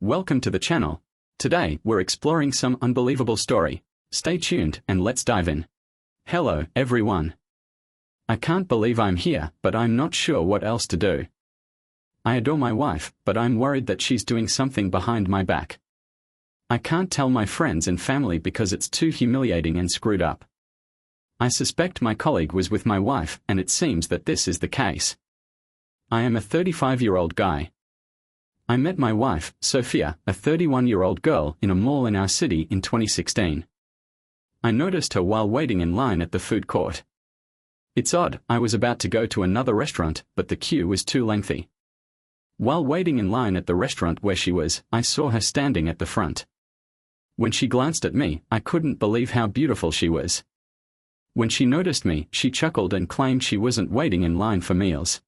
Welcome to the channel. Today, we're exploring some unbelievable story. Stay tuned and let's dive in. Hello, everyone. I can't believe I'm here, but I'm not sure what else to do. I adore my wife, but I'm worried that she's doing something behind my back. I can't tell my friends and family because it's too humiliating and screwed up. I suspect my colleague was with my wife, and it seems that this is the case. I am a 35-year-old guy. I met my wife, Sophia, a 31-year-old girl, in a mall in our city in 2016. I noticed her while waiting in line at the food court. It's odd, I was about to go to another restaurant, but the queue was too lengthy. While waiting in line at the restaurant where she was, I saw her standing at the front. When she glanced at me, I couldn't believe how beautiful she was. When she noticed me, she chuckled and claimed she wasn't waiting in line for meals.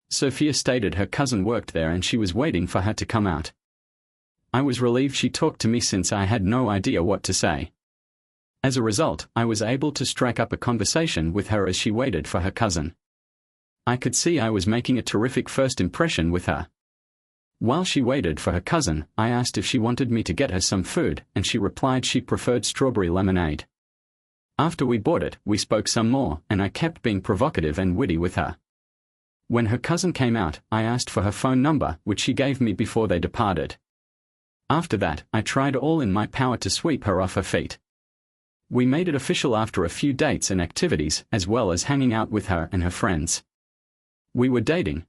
Sophia stated her cousin worked there and she was waiting for her to come out. I was relieved she talked to me since I had no idea what to say. As a result, I was able to strike up a conversation with her as she waited for her cousin. I could see I was making a terrific first impression with her. While she waited for her cousin, I asked if she wanted me to get her some food, and she replied she preferred strawberry lemonade. After we bought it, we spoke some more, and I kept being provocative and witty with her. When her cousin came out, I asked for her phone number, which she gave me before they departed. After that, I tried all in my power to sweep her off her feet. We made it official after a few dates and activities, as well as hanging out with her and her friends. We were dating.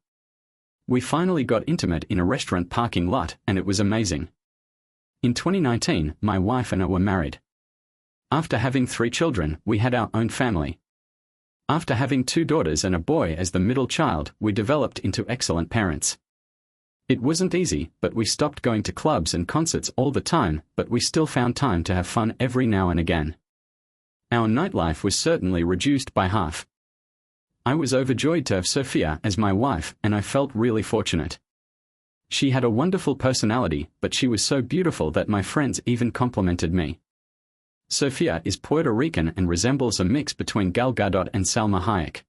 We finally got intimate in a restaurant parking lot, and it was amazing. In 2019, my wife and I were married. After having 3 children, we had our own family. After having 2 daughters and a boy as the middle child, we developed into excellent parents. It wasn't easy, but we stopped going to clubs and concerts all the time, but we still found time to have fun every now and again. Our nightlife was certainly reduced by half. I was overjoyed to have Sophia as my wife, and I felt really fortunate. She had a wonderful personality, but she was so beautiful that my friends even complimented me. Sophia is Puerto Rican and resembles a mix between Gal Gadot and Salma Hayek.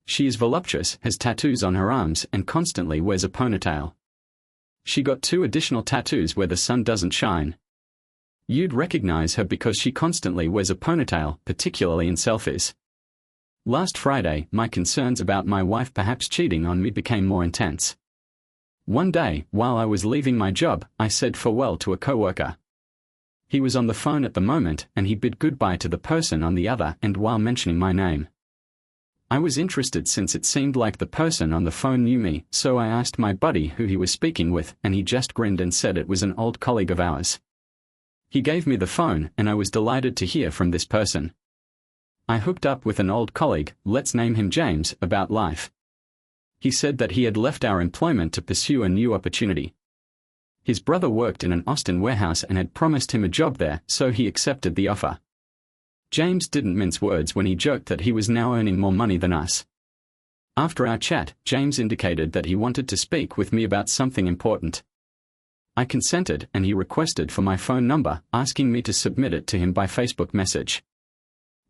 She is voluptuous, has tattoos on her arms, and constantly wears a ponytail. She got 2 additional tattoos where the sun doesn't shine. You'd recognize her because she constantly wears a ponytail, particularly in selfies. Last Friday, my concerns about my wife perhaps cheating on me became more intense. One day, while I was leaving my job, I said farewell to a coworker. He was on the phone at the moment, and he bid goodbye to the person on the other end while mentioning my name. I was interested since it seemed like the person on the phone knew me, so I asked my buddy who he was speaking with, and he just grinned and said it was an old colleague of ours. He gave me the phone, and I was delighted to hear from this person. I hooked up with an old colleague, let's name him James, about life. He said that he had left our employment to pursue a new opportunity. His brother worked in an Austin warehouse and had promised him a job there, so he accepted the offer. James didn't mince words when he joked that he was now earning more money than us. After our chat, James indicated that he wanted to speak with me about something important. I consented, and he requested for my phone number, asking me to submit it to him by Facebook message.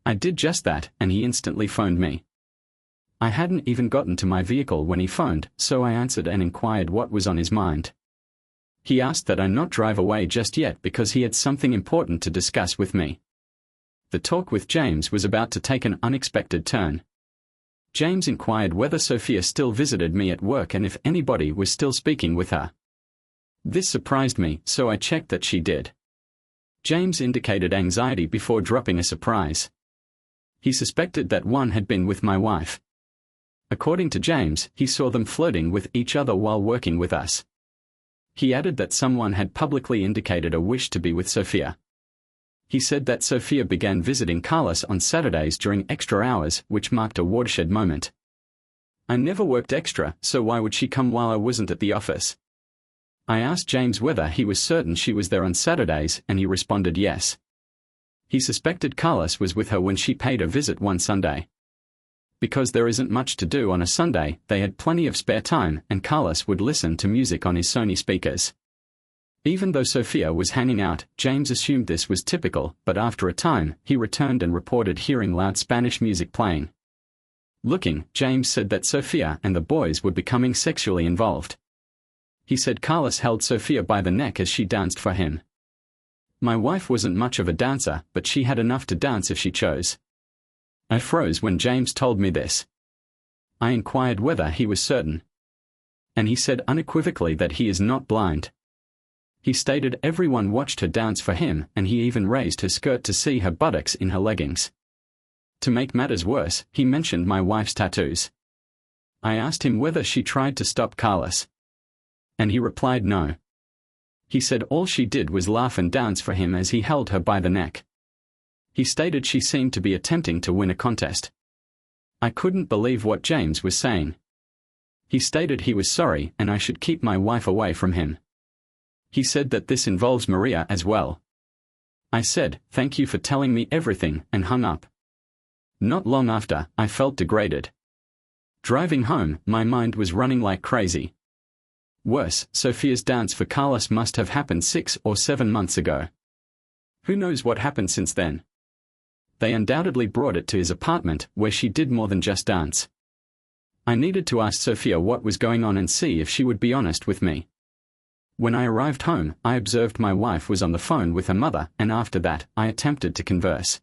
I did just that, and he instantly phoned me. I hadn't even gotten to my vehicle when he phoned, so I answered and inquired what was on his mind. He asked that I not drive away just yet because he had something important to discuss with me. The talk with James was about to take an unexpected turn. James inquired whether Sophia still visited me at work and if anybody was still speaking with her. This surprised me, so I checked that she did. James indicated anxiety before dropping a surprise. He suspected that one had been with my wife. According to James, he saw them flirting with each other while working with us. He added that someone had publicly indicated a wish to be with Sophia. He said that Sophia began visiting Carlos on Saturdays during extra hours, which marked a watershed moment. I never worked extra, so why would she come while I wasn't at the office? I asked James whether he was certain she was there on Saturdays, and he responded yes. He suspected Carlos was with her when she paid a visit one Sunday. Because there isn't much to do on a Sunday, they had plenty of spare time, and Carlos would listen to music on his Sony speakers. Even though Sophia was hanging out, James assumed this was typical, but after a time, he returned and reported hearing loud Spanish music playing. Looking, James said that Sophia and the boys were becoming sexually involved. He said Carlos held Sophia by the neck as she danced for him. My wife wasn't much of a dancer, but she had enough to dance if she chose. I froze when James told me this. I inquired whether he was certain. And he said unequivocally that he is not blind. He stated everyone watched her dance for him, and he even raised her skirt to see her buttocks in her leggings. To make matters worse, he mentioned my wife's tattoos. I asked him whether she tried to stop Carlos. And he replied no. He said all she did was laugh and dance for him as he held her by the neck. He stated she seemed to be attempting to win a contest. I couldn't believe what James was saying. He stated he was sorry and I should keep my wife away from him. He said that this involves Maria as well. I said, "Thank you for telling me everything," and hung up. Not long after, I felt degraded. Driving home, my mind was running like crazy. Worse, Sophia's dance for Carlos must have happened 6 or 7 months ago. Who knows what happened since then? They undoubtedly brought it to his apartment, where she did more than just dance. I needed to ask Sophia what was going on and see if she would be honest with me. When I arrived home, I observed my wife was on the phone with her mother, and after that, I attempted to converse.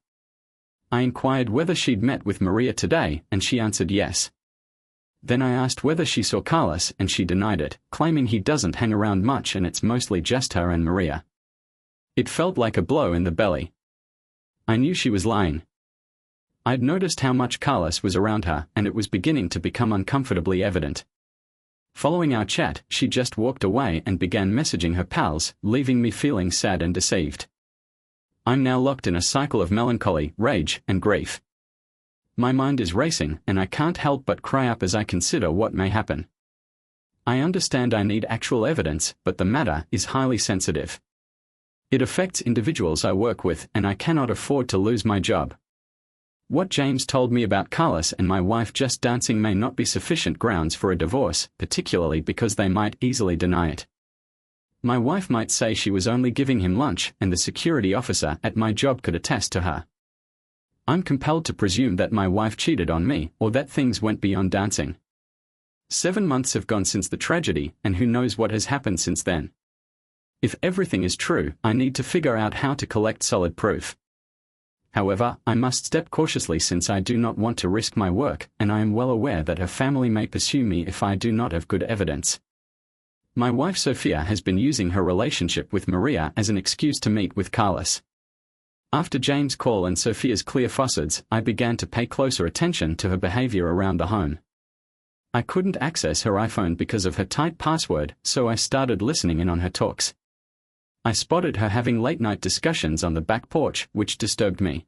I inquired whether she'd met with Maria today, and she answered yes. Then I asked whether she saw Carlos, and she denied it, claiming he doesn't hang around much and it's mostly just her and Maria. It felt like a blow in the belly. I knew she was lying. I'd noticed how much Carlos was around her, and it was beginning to become uncomfortably evident. Following our chat, she just walked away and began messaging her pals, leaving me feeling sad and deceived. I'm now locked in a cycle of melancholy, rage, and grief. My mind is racing, and I can't help but cry up as I consider what may happen. I understand I need actual evidence, but the matter is highly sensitive. It affects individuals I work with, and I cannot afford to lose my job. What James told me about Carlos and my wife just dancing may not be sufficient grounds for a divorce, particularly because they might easily deny it. My wife might say she was only giving him lunch, and the security officer at my job could attest to her. I'm compelled to presume that my wife cheated on me, or that things went beyond dancing. 7 months have gone since the tragedy, and who knows what has happened since then. If everything is true, I need to figure out how to collect solid proof. However, I must step cautiously since I do not want to risk my work, and I am well aware that her family may pursue me if I do not have good evidence. My wife Sophia has been using her relationship with Maria as an excuse to meet with Carlos. After James' call and Sophia's clear facades, I began to pay closer attention to her behavior around the home. I couldn't access her iPhone because of her tight password, so I started listening in on her talks. I spotted her having late-night discussions on the back porch, which disturbed me.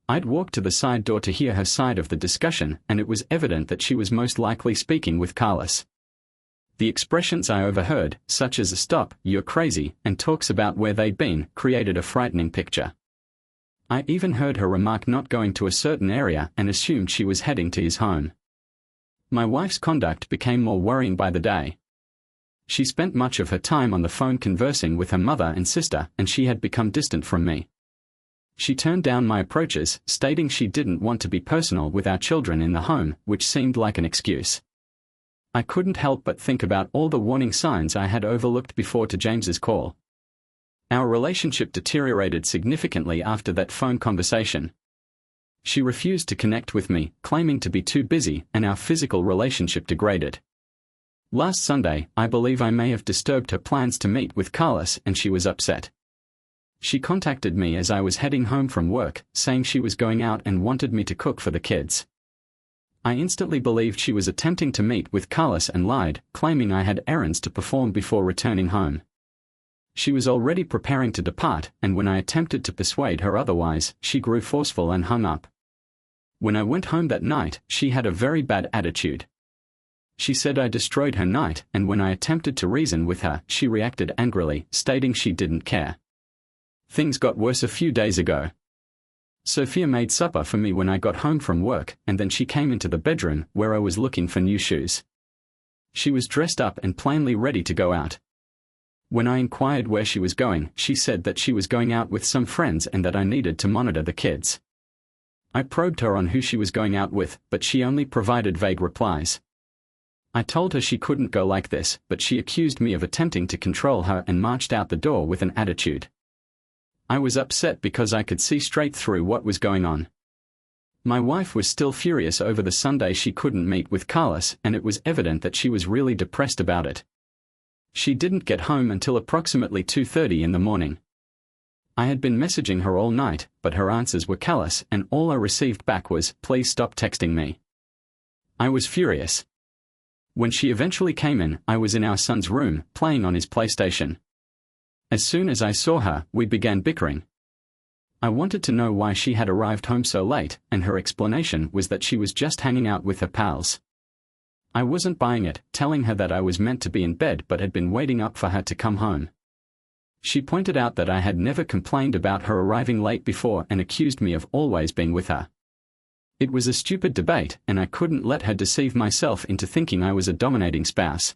I'd walked to the side door to hear her side of the discussion, and it was evident that she was most likely speaking with Carlos. The expressions I overheard, such as "stop, you're crazy," and talks about where they'd been, created a frightening picture. I even heard her remark not going to a certain area and assumed she was heading to his home. My wife's conduct became more worrying by the day. She spent much of her time on the phone conversing with her mother and sister, and she had become distant from me. She turned down my approaches, stating she didn't want to be personal with our children in the home, which seemed like an excuse. I couldn't help but think about all the warning signs I had overlooked before to James's call. Our relationship deteriorated significantly after that phone conversation. She refused to connect with me, claiming to be too busy, and our physical relationship degraded. Last Sunday, I believe I may have disturbed her plans to meet with Carlos, and she was upset. She contacted me as I was heading home from work, saying she was going out and wanted me to cook for the kids. I instantly believed she was attempting to meet with Carlos and lied, claiming I had errands to perform before returning home. She was already preparing to depart, and when I attempted to persuade her otherwise, she grew forceful and hung up. When I went home that night, she had a very bad attitude. She said I destroyed her night, and when I attempted to reason with her, she reacted angrily, stating she didn't care. Things got worse a few days ago. Sophia made supper for me when I got home from work, and then she came into the bedroom, where I was looking for new shoes. She was dressed up and plainly ready to go out. When I inquired where she was going, she said that she was going out with some friends and that I needed to monitor the kids. I probed her on who she was going out with, but she only provided vague replies. I told her she couldn't go like this, but she accused me of attempting to control her and marched out the door with an attitude. I was upset because I could see straight through what was going on. My wife was still furious over the Sunday she couldn't meet with Carlos, and it was evident that she was really depressed about it. She didn't get home until approximately 2:30 in the morning. I had been messaging her all night, but her answers were callous, and all I received back was, "Please stop texting me." I was furious. When she eventually came in, I was in our son's room, playing on his PlayStation. As soon as I saw her, we began bickering. I wanted to know why she had arrived home so late, and her explanation was that she was just hanging out with her pals. I wasn't buying it, telling her that I was meant to be in bed but had been waiting up for her to come home. She pointed out that I had never complained about her arriving late before and accused me of always being with her. It was a stupid debate, and I couldn't let her deceive myself into thinking I was a dominating spouse.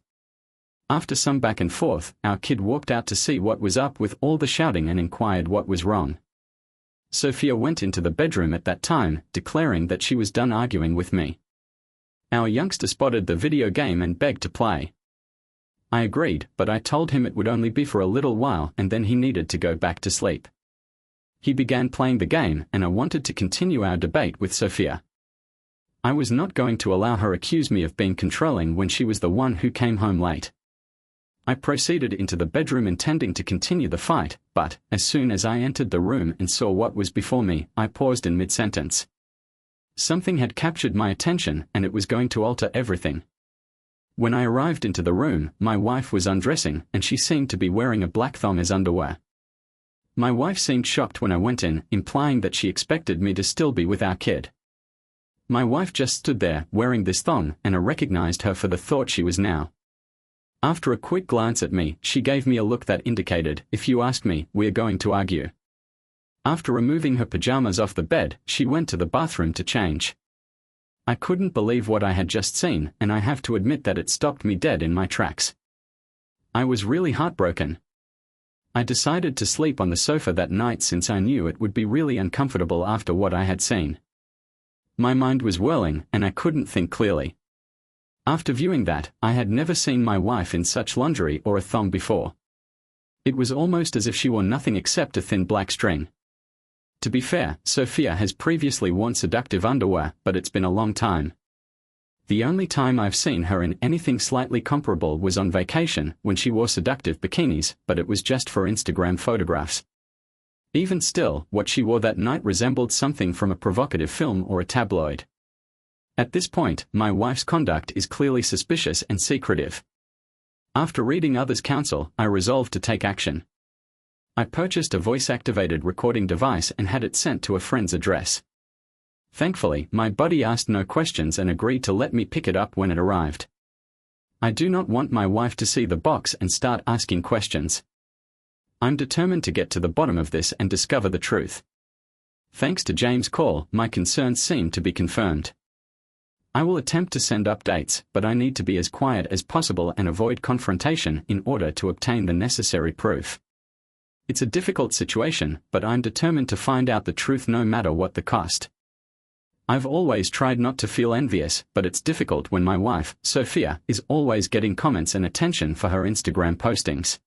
After some back and forth, our kid walked out to see what was up with all the shouting and inquired what was wrong. Sophia went into the bedroom at that time, declaring that she was done arguing with me. Our youngster spotted the video game and begged to play. I agreed, but I told him it would only be for a little while and then he needed to go back to sleep. He began playing the game, and I wanted to continue our debate with Sophia. I was not going to allow her accuse me of being controlling when she was the one who came home late. I proceeded into the bedroom intending to continue the fight, but, as soon as I entered the room and saw what was before me, I paused in mid-sentence. Something had captured my attention, and it was going to alter everything. When I arrived into the room, my wife was undressing, and she seemed to be wearing a black thong as underwear. My wife seemed shocked when I went in, implying that she expected me to still be with our kid. My wife just stood there, wearing this thong, and I recognized her for the thought she was now. After a quick glance at me, she gave me a look that indicated, "If you ask me, we're going to argue." After removing her pajamas off the bed, she went to the bathroom to change. I couldn't believe what I had just seen, and I have to admit that it stopped me dead in my tracks. I was really heartbroken. I decided to sleep on the sofa that night since I knew it would be really uncomfortable after what I had seen. My mind was whirling, and I couldn't think clearly. After viewing that, I had never seen my wife in such lingerie or a thong before. It was almost as if she wore nothing except a thin black string. To be fair, Sophia has previously worn seductive underwear, but it's been a long time. The only time I've seen her in anything slightly comparable was on vacation, when she wore seductive bikinis, but it was just for Instagram photographs. Even still, what she wore that night resembled something from a provocative film or a tabloid. At this point, my wife's conduct is clearly suspicious and secretive. After reading others' counsel, I resolved to take action. I purchased a voice-activated recording device and had it sent to a friend's address. Thankfully, my buddy asked no questions and agreed to let me pick it up when it arrived. I do not want my wife to see the box and start asking questions. I'm determined to get to the bottom of this and discover the truth. Thanks to James' call, my concerns seem to be confirmed. I will attempt to send updates, but I need to be as quiet as possible and avoid confrontation in order to obtain the necessary proof. It's a difficult situation, but I'm determined to find out the truth no matter what the cost. I've always tried not to feel envious, but it's difficult when my wife, Sophia, is always getting comments and attention for her Instagram postings.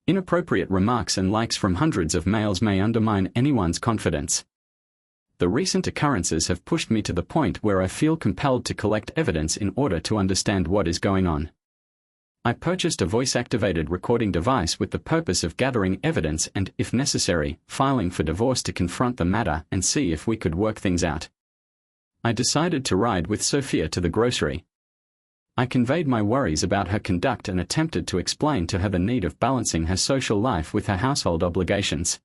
Inappropriate remarks and likes from hundreds of males may undermine anyone's confidence. The recent occurrences have pushed me to the point where I feel compelled to collect evidence in order to understand what is going on. I purchased a voice-activated recording device with the purpose of gathering evidence and, if necessary, filing for divorce to confront the matter and see if we could work things out. I decided to ride with Sophia to the grocery. I conveyed my worries about her conduct and attempted to explain to her the need of balancing her social life with her household obligations.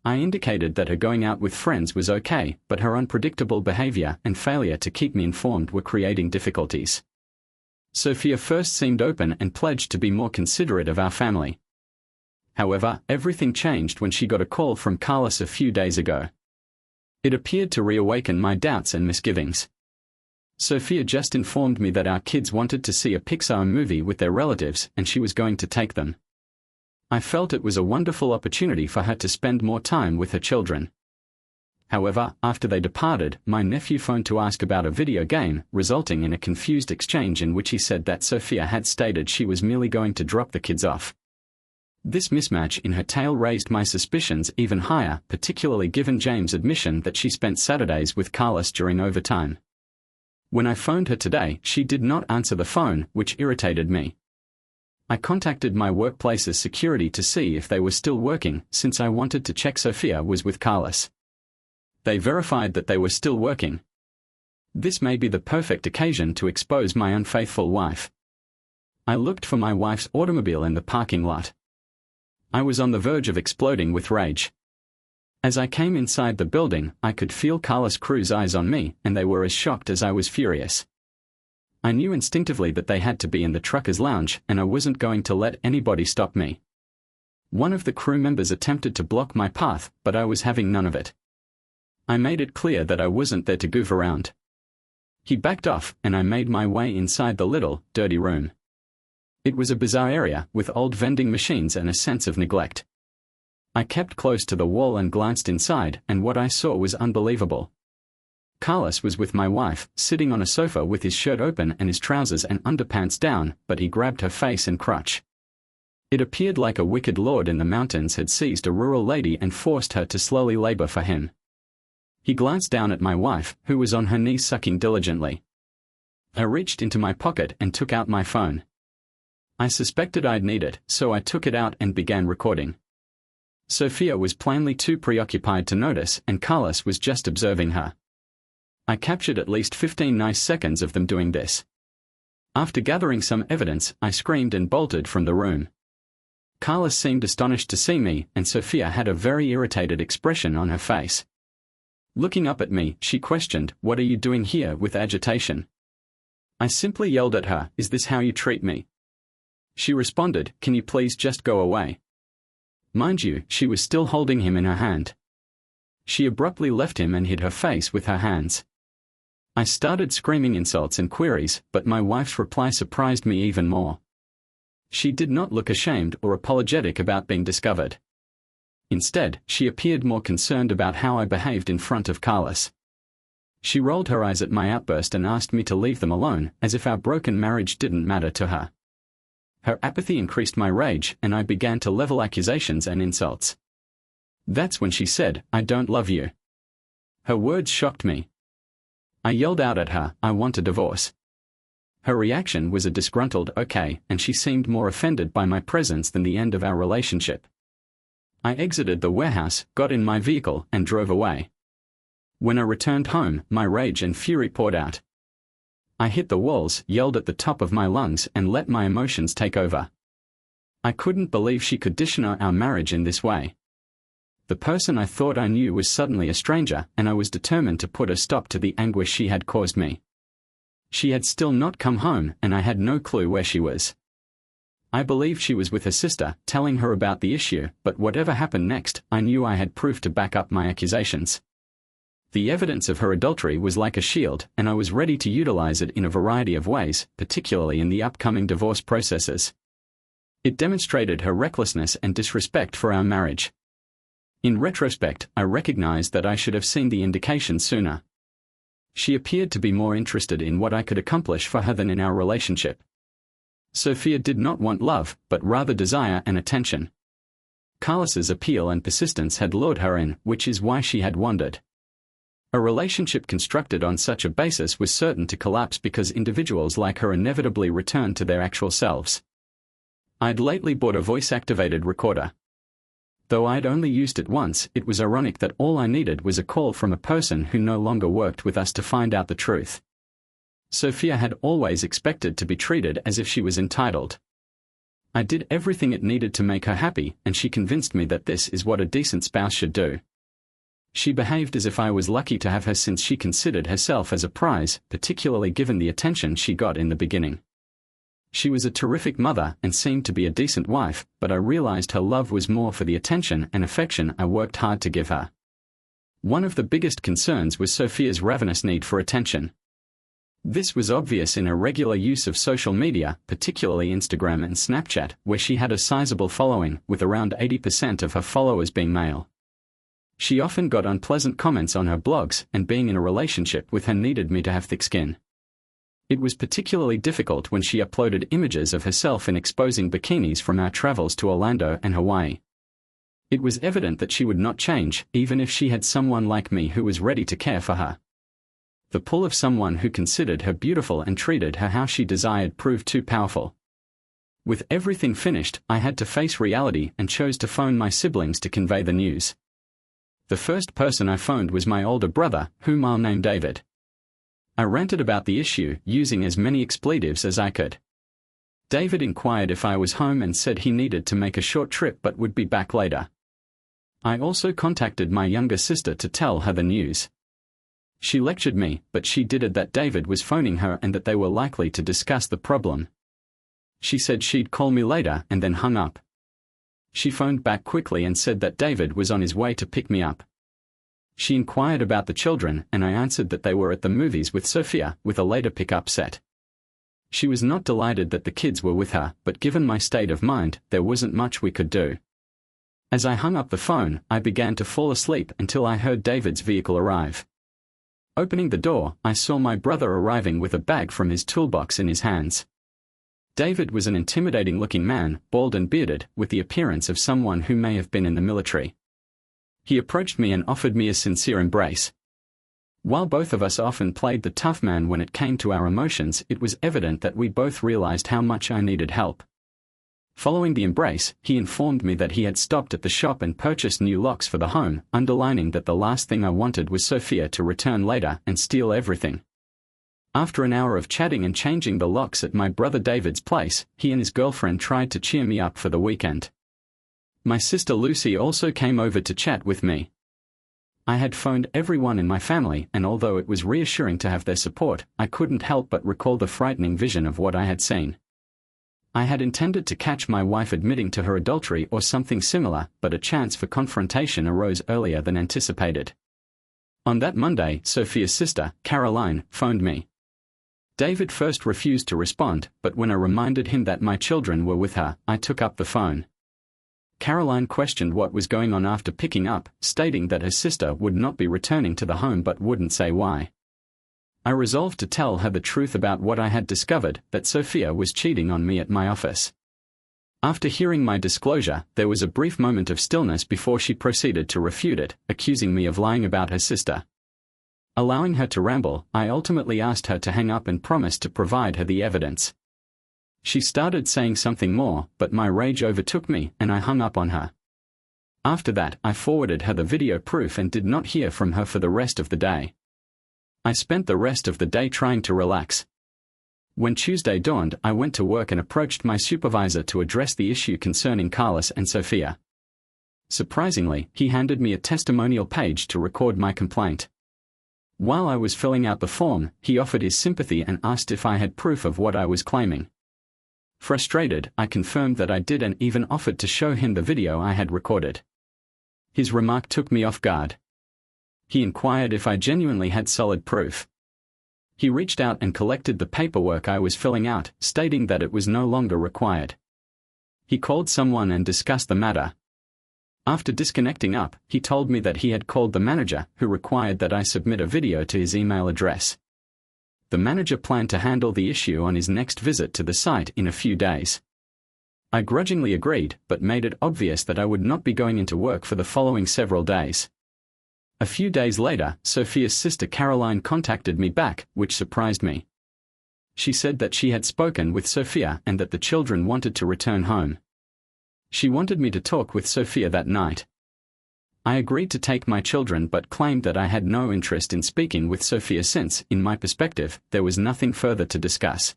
I indicated that her going out with friends was okay, but her unpredictable behavior and failure to keep me informed were creating difficulties. Sophia first seemed open and pledged to be more considerate of our family. However, everything changed when she got a call from Carlos a few days ago. It appeared to reawaken my doubts and misgivings. Sophia just informed me that our kids wanted to see a Pixar movie with their relatives and she was going to take them. I felt it was a wonderful opportunity for her to spend more time with her children. However, after they departed, my nephew phoned to ask about a video game, resulting in a confused exchange in which he said that Sophia had stated she was merely going to drop the kids off. This mismatch in her tale raised my suspicions even higher, particularly given James' admission that she spent Saturdays with Carlos during overtime. When I phoned her today, she did not answer the phone, which irritated me. I contacted my workplace's security to see if they were still working, since I wanted to check Sophia was with Carlos. They verified that they were still working. This may be the perfect occasion to expose my unfaithful wife. I looked for my wife's automobile in the parking lot. I was on the verge of exploding with rage. As I came inside the building, I could feel Carlos Cruz's eyes on me, and they were as shocked as I was furious. I knew instinctively that they had to be in the trucker's lounge, and I wasn't going to let anybody stop me. One of the crew members attempted to block my path, but I was having none of it. I made it clear that I wasn't there to goof around. He backed off, and I made my way inside the little, dirty room. It was a bizarre area, with old vending machines and a sense of neglect. I kept close to the wall and glanced inside, and what I saw was unbelievable. Carlos was with my wife, sitting on a sofa with his shirt open and his trousers and underpants down, but he grabbed her face and crotch. It appeared like a wicked lord in the mountains had seized a rural lady and forced her to slowly labor for him. He glanced down at my wife, who was on her knees sucking diligently. I reached into my pocket and took out my phone. I suspected I'd need it, so I took it out and began recording. Sophia was plainly too preoccupied to notice, and Carlos was just observing her. I captured at least 15 nice seconds of them doing this. After gathering some evidence, I screamed and bolted from the room. Carlos seemed astonished to see me, and Sophia had a very irritated expression on her face. Looking up at me, she questioned, "What are you doing here?" with agitation. I simply yelled at her, "Is this how you treat me?" She responded, "Can you please just go away?" Mind you, she was still holding him in her hand. She abruptly left him and hid her face with her hands. I started screaming insults and queries, but my wife's reply surprised me even more. She did not look ashamed or apologetic about being discovered. Instead, she appeared more concerned about how I behaved in front of Carlos. She rolled her eyes at my outburst and asked me to leave them alone, as if our broken marriage didn't matter to her. Her apathy increased my rage, and I began to level accusations and insults. That's when she said, "I don't love you." Her words shocked me. I yelled out at her, "I want a divorce." Her reaction was a disgruntled "okay," and she seemed more offended by my presence than the end of our relationship. I exited the warehouse, got in my vehicle, and drove away. When I returned home, my rage and fury poured out. I hit the walls, yelled at the top of my lungs, and let my emotions take over. I couldn't believe she could dishonor our marriage in this way. The person I thought I knew was suddenly a stranger, and I was determined to put a stop to the anguish she had caused me. She had still not come home, and I had no clue where she was. I believed she was with her sister, telling her about the issue, but whatever happened next, I knew I had proof to back up my accusations. The evidence of her adultery was like a shield, and I was ready to utilize it in a variety of ways, particularly in the upcoming divorce processes. It demonstrated her recklessness and disrespect for our marriage. In retrospect, I recognized that I should have seen the indications sooner. She appeared to be more interested in what I could accomplish for her than in our relationship. Sophia did not want love, but rather desire and attention. Carlos's appeal and persistence had lured her in, which is why she had wandered. A relationship constructed on such a basis was certain to collapse because individuals like her inevitably returned to their actual selves. I'd lately bought a voice-activated recorder. Though I'd only used it once, it was ironic that all I needed was a call from a person who no longer worked with us to find out the truth. Sophia had always expected to be treated as if she was entitled. I did everything it needed to make her happy, and she convinced me that this is what a decent spouse should do. She behaved as if I was lucky to have her since she considered herself as a prize, particularly given the attention she got in the beginning. She was a terrific mother and seemed to be a decent wife, but I realized her love was more for the attention and affection I worked hard to give her. One of the biggest concerns was Sophia's ravenous need for attention. This was obvious in her regular use of social media, particularly Instagram and Snapchat, where she had a sizable following, with around 80% of her followers being male. She often got unpleasant comments on her blogs, and being in a relationship with her needed me to have thick skin. It was particularly difficult when she uploaded images of herself in exposing bikinis from our travels to Orlando and Hawaii. It was evident that she would not change, even if she had someone like me who was ready to care for her. The pull of someone who considered her beautiful and treated her how she desired proved too powerful. With everything finished, I had to face reality and chose to phone my siblings to convey the news. The first person I phoned was my older brother, whom I'll name David. I ranted about the issue, using as many expletives as I could. David inquired if I was home and said he needed to make a short trip but would be back later. I also contacted my younger sister to tell her the news. She lectured me, but she did it that David was phoning her and that they were likely to discuss the problem. She said she'd call me later and then hung up. She phoned back quickly and said that David was on his way to pick me up. She inquired about the children and I answered that they were at the movies with Sophia, with a later pickup set. She was not delighted that the kids were with her, but given my state of mind, there wasn't much we could do. As I hung up the phone, I began to fall asleep until I heard David's vehicle arrive. Opening the door, I saw my brother arriving with a bag from his toolbox in his hands. David was an intimidating-looking man, bald and bearded, with the appearance of someone who may have been in the military. He approached me and offered me a sincere embrace. While both of us often played the tough man when it came to our emotions, it was evident that we both realized how much I needed help. Following the embrace, he informed me that he had stopped at the shop and purchased new locks for the home, underlining that the last thing I wanted was Sophia to return later and steal everything. After an hour of chatting and changing the locks at my brother David's place, he and his girlfriend tried to cheer me up for the weekend. My sister Lucy also came over to chat with me. I had phoned everyone in my family, and although it was reassuring to have their support, I couldn't help but recall the frightening vision of what I had seen. I had intended to catch my wife admitting to her adultery or something similar, but a chance for confrontation arose earlier than anticipated. On that Monday, Sophia's sister, Caroline, phoned me. David first refused to respond, but when I reminded him that my children were with her, I took up the phone. Caroline questioned what was going on after picking up, stating that her sister would not be returning to the home but wouldn't say why. I resolved to tell her the truth about what I had discovered, that Sophia was cheating on me at my office. After hearing my disclosure, there was a brief moment of stillness before she proceeded to refute it, accusing me of lying about her sister. Allowing her to ramble, I ultimately asked her to hang up and promised to provide her the evidence. She started saying something more, but my rage overtook me and I hung up on her. After that, I forwarded her the video proof and did not hear from her for the rest of the day. I spent the rest of the day trying to relax. When Tuesday dawned, I went to work and approached my supervisor to address the issue concerning Carlos and Sophia. Surprisingly, he handed me a testimonial page to record my complaint. While I was filling out the form, he offered his sympathy and asked if I had proof of what I was claiming. Frustrated, I confirmed that I did and even offered to show him the video I had recorded. His remark took me off guard. He inquired if I genuinely had solid proof. He reached out and collected the paperwork I was filling out, stating that it was no longer required. He called someone and discussed the matter. After disconnecting up, he told me that he had called the manager, who required that I submit a video to his email address. The manager planned to handle the issue on his next visit to the site in a few days. I grudgingly agreed, but made it obvious that I would not be going into work for the following several days. A few days later, Sophia's sister Caroline contacted me back, which surprised me. She said that she had spoken with Sophia and that the children wanted to return home. She wanted me to talk with Sophia that night. I agreed to take my children but claimed that I had no interest in speaking with Sophia since, in my perspective, there was nothing further to discuss.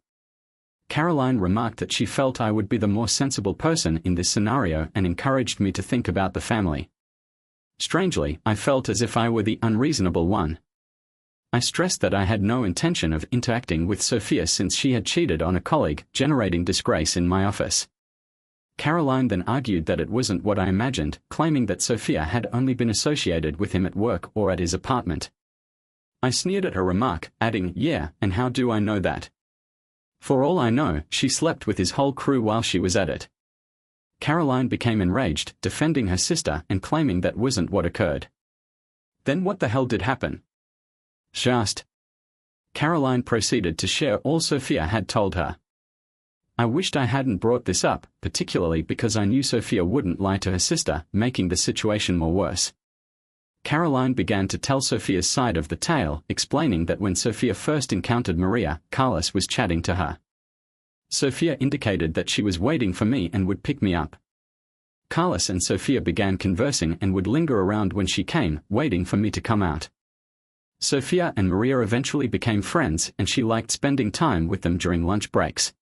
Caroline remarked that she felt I would be the more sensible person in this scenario and encouraged me to think about the family. Strangely, I felt as if I were the unreasonable one. I stressed that I had no intention of interacting with Sophia since she had cheated on a colleague, generating disgrace in my office. Caroline then argued that it wasn't what I imagined, claiming that Sophia had only been associated with him at work or at his apartment. I sneered at her remark, adding, "Yeah, and how do I know that? For all I know, she slept with his whole crew while she was at it." Caroline became enraged, defending her sister and claiming that wasn't what occurred. Then what the hell did happen? She asked. Caroline proceeded to share all Sophia had told her. I wished I hadn't brought this up, particularly because I knew Sophia wouldn't lie to her sister, making the situation more worse. Caroline began to tell Sophia's side of the tale, explaining that when Sophia first encountered Maria, Carlos was chatting to her. Sophia indicated that she was waiting for me and would pick me up. Carlos and Sophia began conversing and would linger around when she came, waiting for me to come out. Sophia and Maria eventually became friends, and she liked spending time with them during lunch breaks.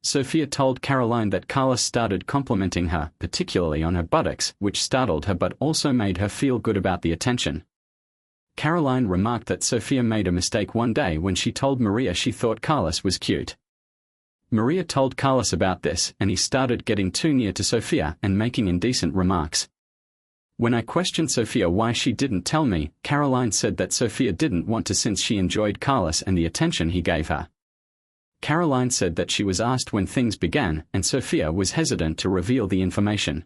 Sophia told Caroline that Carlos started complimenting her, particularly on her buttocks, which startled her but also made her feel good about the attention. Caroline remarked that Sophia made a mistake one day when she told Maria she thought Carlos was cute. Maria told Carlos about this, and he started getting too near to Sophia and making indecent remarks. When I questioned Sophia why she didn't tell me, Caroline said that Sophia didn't want to since she enjoyed Carlos and the attention he gave her. Caroline said that she was asked when things began, and Sophia was hesitant to reveal the information.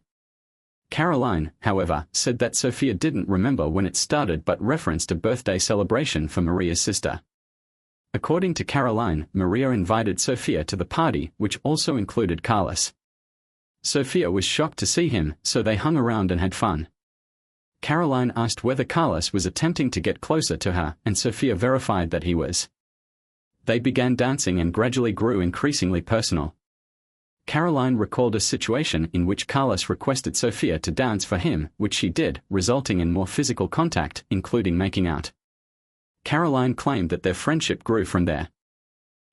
Caroline, however, said that Sophia didn't remember when it started but referenced a birthday celebration for Maria's sister. According to Caroline, Maria invited Sophia to the party, which also included Carlos. Sophia was shocked to see him, so they hung around and had fun. Caroline asked whether Carlos was attempting to get closer to her, and Sophia verified that he was. They began dancing and gradually grew increasingly personal. Caroline recalled a situation in which Carlos requested Sophia to dance for him, which she did, resulting in more physical contact, including making out. Caroline claimed that their friendship grew from there.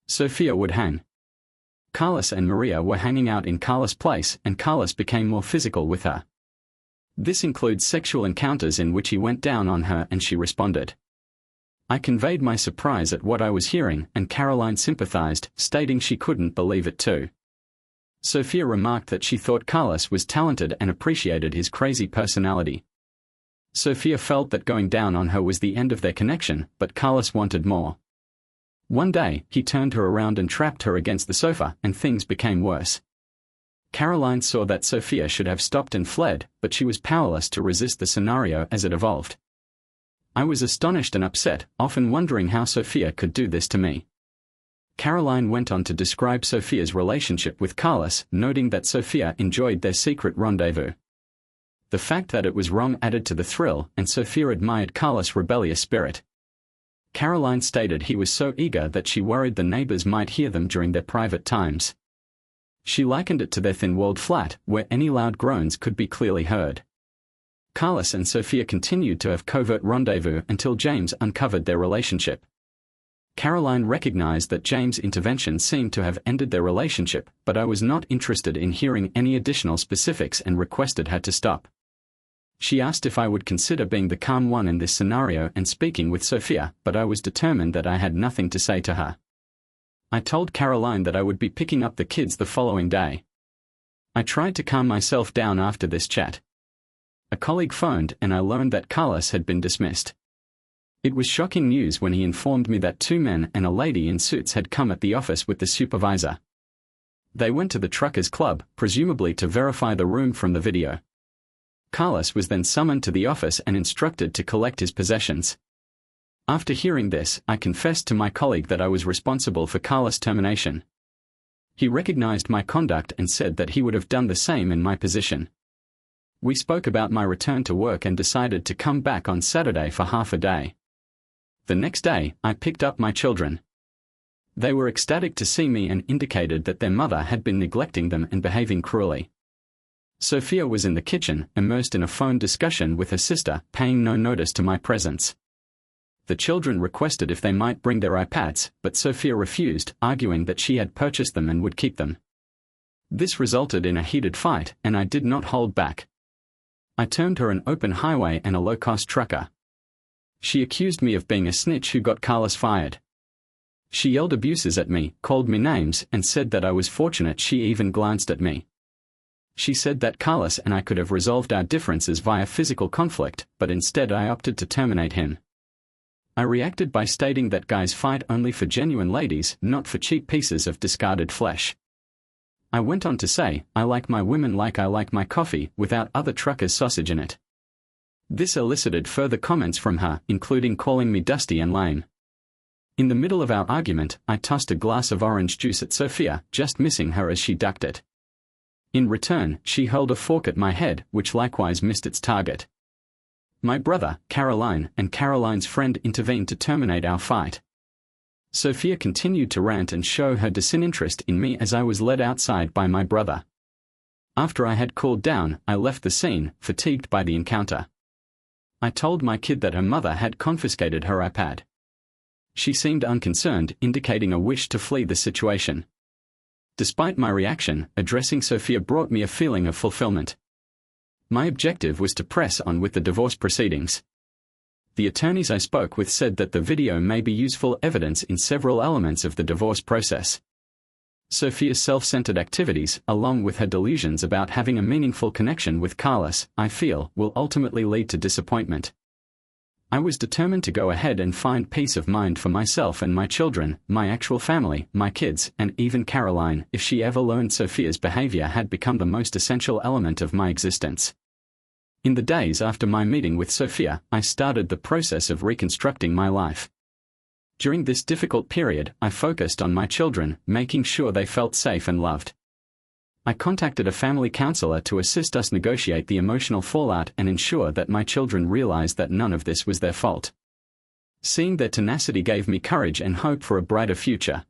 Sophia would hang. Carlos and Maria were hanging out in Carlos' place, and Carlos became more physical with her. This includes sexual encounters in which he went down on her and she responded. I conveyed my surprise at what I was hearing, and Caroline sympathized, stating she couldn't believe it too. Sophia remarked that she thought Carlos was talented and appreciated his crazy personality. Sophia felt that going down on her was the end of their connection, but Carlos wanted more. One day, he turned her around and trapped her against the sofa, and things became worse. Caroline saw that Sophia should have stopped and fled, but she was powerless to resist the scenario as it evolved. I was astonished and upset, often wondering how Sophia could do this to me. Caroline went on to describe Sophia's relationship with Carlos, noting that Sophia enjoyed their secret rendezvous. The fact that it was wrong added to the thrill, and Sophia admired Carlos' rebellious spirit. Caroline stated he was so eager that she worried the neighbors might hear them during their private times. She likened it to their thin-walled flat, where any loud groans could be clearly heard. Carlos and Sophia continued to have covert rendezvous until James uncovered their relationship. Caroline recognized that James' intervention seemed to have ended their relationship, but I was not interested in hearing any additional specifics and requested her to stop. She asked if I would consider being the calm one in this scenario and speaking with Sophia, but I was determined that I had nothing to say to her. I told Caroline that I would be picking up the kids the following day. I tried to calm myself down after this chat. A colleague phoned and I learned that Carlos had been dismissed. It was shocking news when he informed me that 2 men and a lady in suits had come at the office with the supervisor. They went to the truckers' club, presumably to verify the room from the video. Carlos was then summoned to the office and instructed to collect his possessions. After hearing this, I confessed to my colleague that I was responsible for Carlos' termination. He recognized my conduct and said that he would have done the same in my position. We spoke about my return to work and decided to come back on Saturday for half a day. The next day, I picked up my children. They were ecstatic to see me and indicated that their mother had been neglecting them and behaving cruelly. Sophia was in the kitchen, immersed in a phone discussion with her sister, paying no notice to my presence. The children requested if they might bring their iPads, but Sophia refused, arguing that she had purchased them and would keep them. This resulted in a heated fight, and I did not hold back. I termed her an open highway and a low-cost trucker. She accused me of being a snitch who got Carlos fired. She yelled abuses at me, called me names, and said that I was fortunate she even glanced at me. She said that Carlos and I could have resolved our differences via physical conflict, but instead I opted to terminate him. I reacted by stating that guys fight only for genuine ladies, not for cheap pieces of discarded flesh. I went on to say, I like my women like I like my coffee, without other truckers' sausage in it. This elicited further comments from her, including calling me dusty and lame. In the middle of our argument, I tossed a glass of orange juice at Sophia, just missing her as she ducked it. In return, she hurled a fork at my head, which likewise missed its target. My brother, Caroline, and Caroline's friend intervened to terminate our fight. Sophia continued to rant and show her disinterest in me as I was led outside by my brother. After I had cooled down, I left the scene, fatigued by the encounter. I told my kid that her mother had confiscated her iPad. She seemed unconcerned, indicating a wish to flee the situation. Despite my reaction, addressing Sophia brought me a feeling of fulfillment. My objective was to press on with the divorce proceedings. The attorneys I spoke with said that the video may be useful evidence in several elements of the divorce process. Sophia's self-centered activities, along with her delusions about having a meaningful connection with Carlos, I feel, will ultimately lead to disappointment. I was determined to go ahead and find peace of mind for myself and my children, my actual family, my kids, and even Caroline, if she ever learned Sophia's behavior had become the most essential element of my existence. In the days after my meeting with Sophia, I started the process of reconstructing my life. During this difficult period, I focused on my children, making sure they felt safe and loved. I contacted a family counselor to assist us negotiate the emotional fallout and ensure that my children realized that none of this was their fault. Seeing their tenacity gave me courage and hope for a brighter future.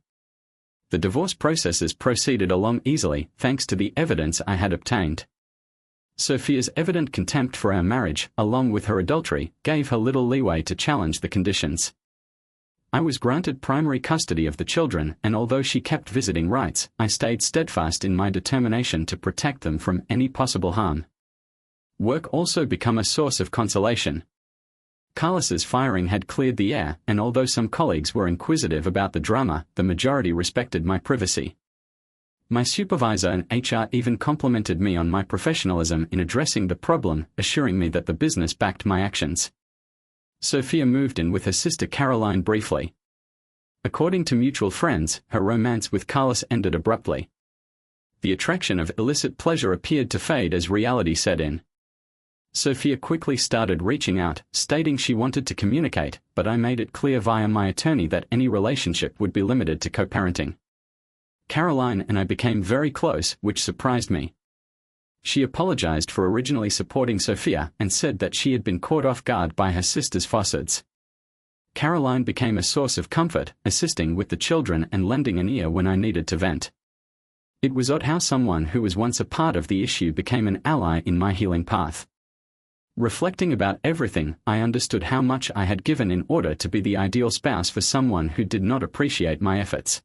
The divorce processes proceeded along easily, thanks to the evidence I had obtained. Sophia's evident contempt for our marriage, along with her adultery, gave her little leeway to challenge the conditions. I was granted primary custody of the children, and although she kept visiting rights, I stayed steadfast in my determination to protect them from any possible harm. Work also became a source of consolation. Carlos's firing had cleared the air, and although some colleagues were inquisitive about the drama, the majority respected my privacy. My supervisor and HR even complimented me on my professionalism in addressing the problem, assuring me that the business backed my actions. Sophia moved in with her sister Caroline briefly. According to mutual friends, her romance with Carlos ended abruptly. The attraction of illicit pleasure appeared to fade as reality set in. Sophia quickly started reaching out, stating she wanted to communicate, but I made it clear via my attorney that any relationship would be limited to co-parenting. Caroline and I became very close, which surprised me. She apologized for originally supporting Sophia and said that she had been caught off guard by her sister's falsehoods. Caroline became a source of comfort, assisting with the children and lending an ear when I needed to vent. It was odd how someone who was once a part of the issue became an ally in my healing path. Reflecting about everything, I understood how much I had given in order to be the ideal spouse for someone who did not appreciate my efforts.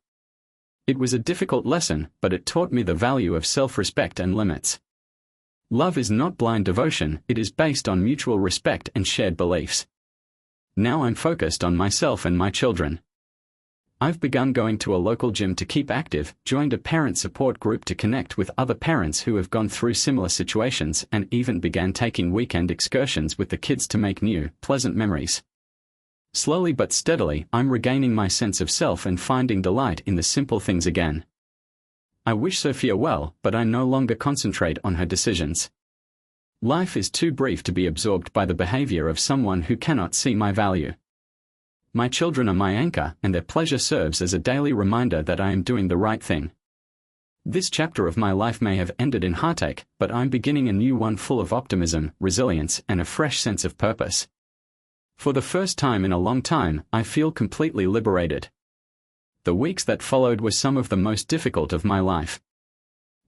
It was a difficult lesson, but it taught me the value of self-respect and limits. Love is not blind devotion, it is based on mutual respect and shared beliefs. Now I'm focused on myself and my children. I've begun going to a local gym to keep active, joined a parent support group to connect with other parents who have gone through similar situations, and even began taking weekend excursions with the kids to make new, pleasant memories. Slowly but steadily, I'm regaining my sense of self and finding delight in the simple things again. I wish Sophia well, but I no longer concentrate on her decisions. Life is too brief to be absorbed by the behavior of someone who cannot see my value. My children are my anchor, and their pleasure serves as a daily reminder that I am doing the right thing. This chapter of my life may have ended in heartache, but I'm beginning a new one full of optimism, resilience, and a fresh sense of purpose. For the first time in a long time, I feel completely liberated. The weeks that followed were some of the most difficult of my life.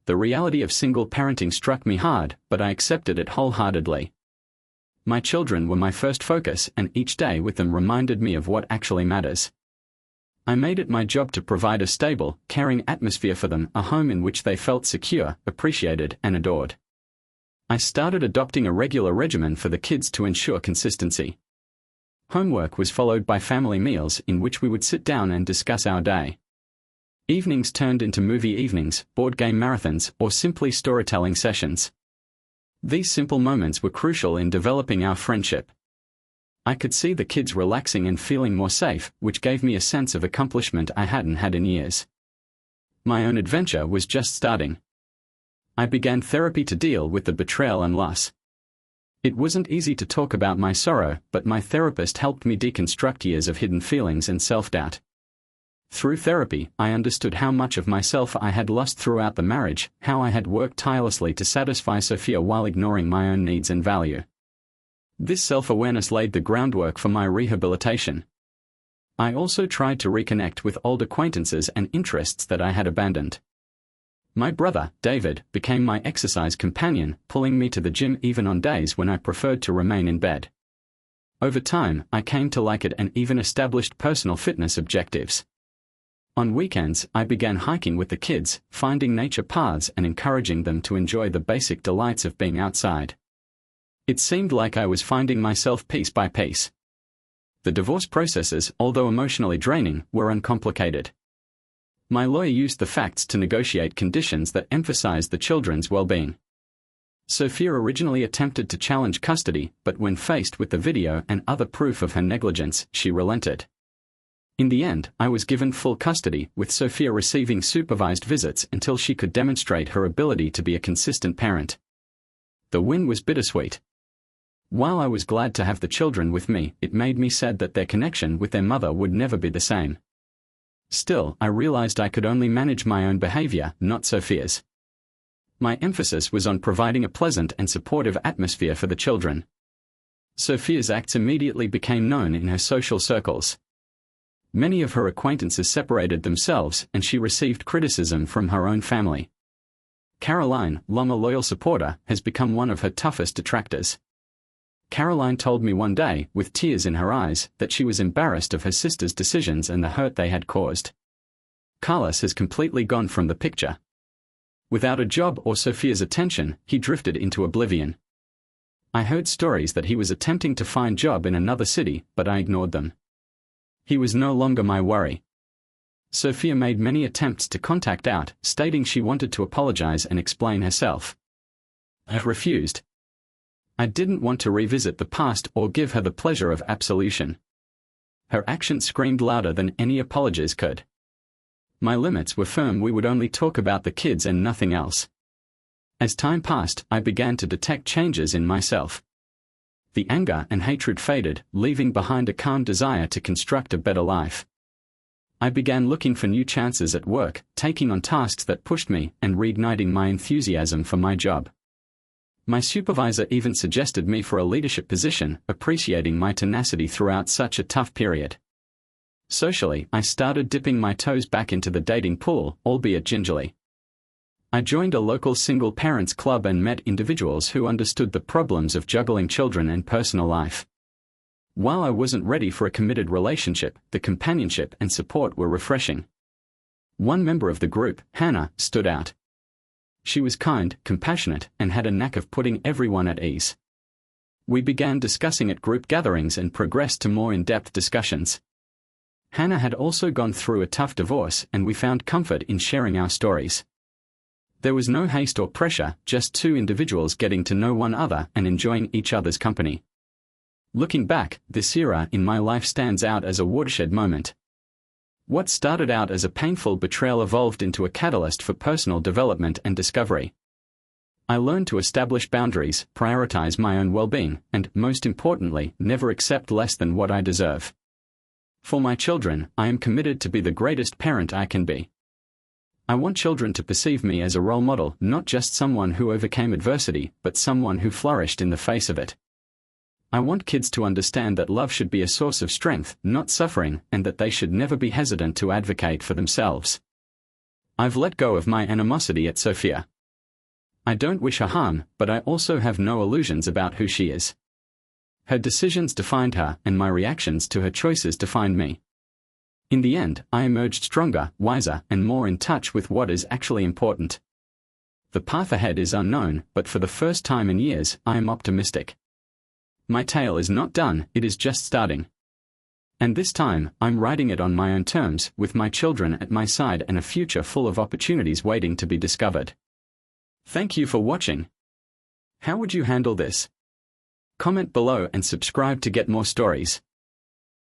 The reality of single parenting struck me hard, but I accepted it wholeheartedly. My children were my first focus, and each day with them reminded me of what actually matters. I made it my job to provide a stable, caring atmosphere for them, a home in which they felt secure, appreciated, and adored. I started adopting a regular regimen for the kids to ensure consistency. Homework was followed by family meals in which we would sit down and discuss our day. Evenings turned into movie evenings, board game marathons, or simply storytelling sessions. These simple moments were crucial in developing our friendship. I could see the kids relaxing and feeling more safe, which gave me a sense of accomplishment I hadn't had in years. My own adventure was just starting. I began therapy to deal with the betrayal and loss. It wasn't easy to talk about my sorrow, but my therapist helped me deconstruct years of hidden feelings and self-doubt. Through therapy, I understood how much of myself I had lost throughout the marriage, how I had worked tirelessly to satisfy Sophia while ignoring my own needs and value. This self-awareness laid the groundwork for my rehabilitation. I also tried to reconnect with old acquaintances and interests that I had abandoned. My brother, David, became my exercise companion, pulling me to the gym even on days when I preferred to remain in bed. Over time, I came to like it and even established personal fitness objectives. On weekends, I began hiking with the kids, finding nature paths and encouraging them to enjoy the basic delights of being outside. It seemed like I was finding myself piece by piece. The divorce processes, although emotionally draining, were uncomplicated. My lawyer used the facts to negotiate conditions that emphasized the children's well-being. Sophia originally attempted to challenge custody, but when faced with the video and other proof of her negligence, she relented. In the end, I was given full custody, with Sophia receiving supervised visits until she could demonstrate her ability to be a consistent parent. The win was bittersweet. While I was glad to have the children with me, it made me sad that their connection with their mother would never be the same. Still, I realized I could only manage my own behavior, not Sophia's. My emphasis was on providing a pleasant and supportive atmosphere for the children. Sophia's acts immediately became known in her social circles. Many of her acquaintances separated themselves, and she received criticism from her own family. Caroline, long a loyal supporter, has become one of her toughest detractors. Caroline told me one day, with tears in her eyes, that she was embarrassed of her sister's decisions and the hurt they had caused. Carlos has completely gone from the picture. Without a job or Sophia's attention, he drifted into oblivion. I heard stories that he was attempting to find a job in another city, but I ignored them. He was no longer my worry. Sophia made many attempts to contact out, stating she wanted to apologize and explain herself. I refused. I didn't want to revisit the past or give her the pleasure of absolution. Her actions screamed louder than any apologies could. My limits were firm. We would only talk about the kids and nothing else. As time passed, I began to detect changes in myself. The anger and hatred faded, leaving behind a calm desire to construct a better life. I began looking for new chances at work, taking on tasks that pushed me, and reigniting my enthusiasm for my job. My supervisor even suggested me for a leadership position, appreciating my tenacity throughout such a tough period. Socially, I started dipping my toes back into the dating pool, albeit gingerly. I joined a local single parents club and met individuals who understood the problems of juggling children and personal life. While I wasn't ready for a committed relationship, the companionship and support were refreshing. One member of the group, Hannah, stood out. She was kind, compassionate, and had a knack of putting everyone at ease. We began discussing at group gatherings and progressed to more in-depth discussions. Hannah had also gone through a tough divorce, and we found comfort in sharing our stories. There was no haste or pressure, just two individuals getting to know one another and enjoying each other's company. Looking back, this era in my life stands out as a watershed moment. What started out as a painful betrayal evolved into a catalyst for personal development and discovery. I learned to establish boundaries, prioritize my own well-being, and, most importantly, never accept less than what I deserve. For my children, I am committed to be the greatest parent I can be. I want children to perceive me as a role model, not just someone who overcame adversity, but someone who flourished in the face of it. I want kids to understand that love should be a source of strength, not suffering, and that they should never be hesitant to advocate for themselves. I've let go of my animosity at Sophia. I don't wish her harm, but I also have no illusions about who she is. Her decisions defined her, and my reactions to her choices defined me. In the end, I emerged stronger, wiser, and more in touch with what is actually important. The path ahead is unknown, but for the first time in years, I am optimistic. My tale is not done, it is just starting. And this time, I'm writing it on my own terms, with my children at my side and a future full of opportunities waiting to be discovered. Thank you for watching. How would you handle this? Comment below and subscribe to get more stories.